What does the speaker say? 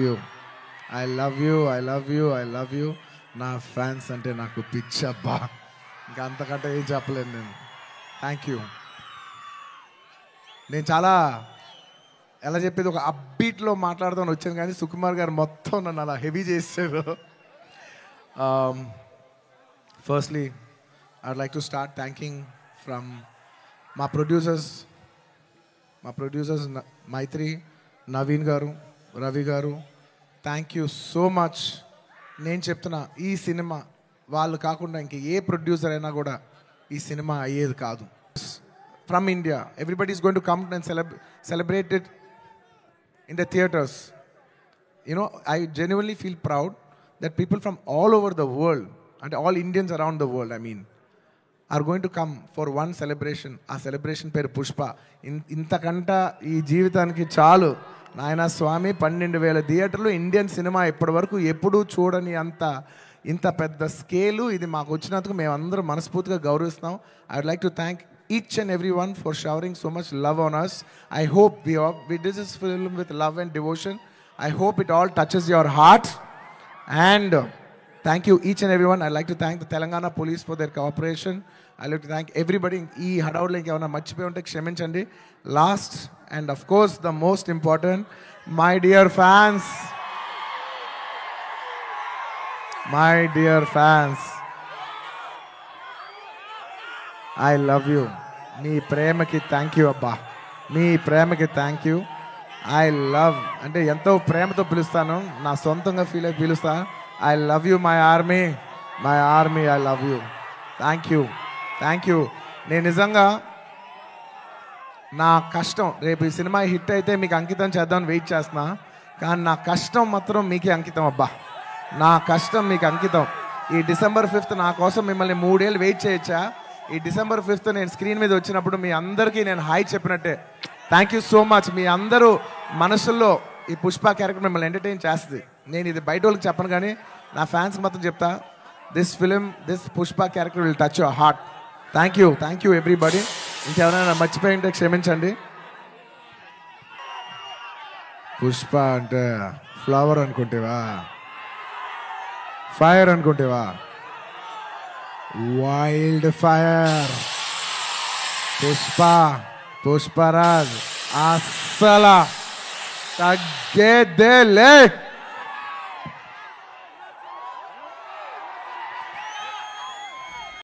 You I love you I love you I love you. నా fans అంటే నాకు పిచ్చబ్బా, ఇంకా అంతకంటే ఏం చెప్పలేను నేను. Thank you. నేను చాలా ఎలా చెప్పేది ఒక అప్బీట్లో మాట్లాడదామని వచ్చాను, కానీ సుకుమార్ గారు మొత్తం నన్ను అలా హెవీ చేశారు. Firstly I'd like to start thanking from మా ప్రొడ్యూసర్స్ మైత్రి, నవీన్ గారు, రవి గారు. Thank you so much. నేను చెప్తున్నా, ఈ సినిమా వాళ్ళు కాకుండా ఇంక ఏ ప్రొడ్యూసర్ అయినా కూడా ఈ సినిమా అయ్యేది కాదు. From India everybody is going to come and celebrate it in the theaters. You know, I genuinely feel proud that people from all over the world, and all Indians around the world, I mean, are going to come for one celebration. Our celebration పేరు పుష్ప. ఇంతకంట ఈ జీవితానికి చాలు నాయన స్వామి. 12,000 థియేటర్లు, Indian cinema ఇప్పటి వరకు ఎప్పుడూ చూడని ఇంత పెద్ద స్కేలు ఇది మాకు వచ్చినందుకు మేమందరం మనస్ఫూర్తిగా గౌరవిస్తాం. I would like to thank each and everyone for showering so much love on us. I hope we did this film with love and devotion. I hope it all touches your heart. And thank you each and everyone. I'd like to thank the Telangana police for their cooperation. I'd like to thank everybody. Ee hadavudlo inka evana marchipoyi unte kshaminchandi. Last and of course the most important, my dear fans. My dear fans, I love you. మీ ప్రేమకి thank you అబ్బా, మీ ప్రేమకి thank you. I love అంటే ఎంతో ప్రేమతో పిలుస్తాను, నా సొంతంగా ఫీల్ అయి పిలుస్తా. I love you my army, my army, I love you. Thank you, thank you. నేను నిజంగా నా కష్టం రేపు ఈ సినిమా హిట్ అయితే మీకు అంకితం చేద్దామని వెయిట్ చేస్తున్నా, కానీ నా కష్టం మాత్రం మీకే అంకితం అబ్బా. నా కష్టం మీకు అంకితం. ఈ December 5th నా కోసం మిమ్మల్ని 3 ఏళ్ళు వెయిట్ చేయొచ్చా? ఈ December 5th నేను స్క్రీన్ మీద వచ్చినప్పుడు మీ అందరికీ నేను హాయ్ చెప్పినట్టే. Thank you so much. మీ అందరూ మనసుల్లో ఈ పుష్ప క్యారెక్టర్ మిమ్మల్ని ఎంటర్టైన్ చేస్తుంది. నేను ఇది బయట వాళ్ళకి చెప్పను, కానీ నా ఫ్యాన్స్కి మాత్రం చెప్తా, this Pushpa character will touch your heart. Thank you everybody. ఇంకెవరైనా మర్చిపోయి ఉంటే క్షమించండి. పుష్ప అంటే ఫ్లవర్ అనుకుంటేవా, ఫైర్ అనుకుంటేవా? Wild fire. పుష్పరాజ్ అస్సలా తగ్గేదేలే.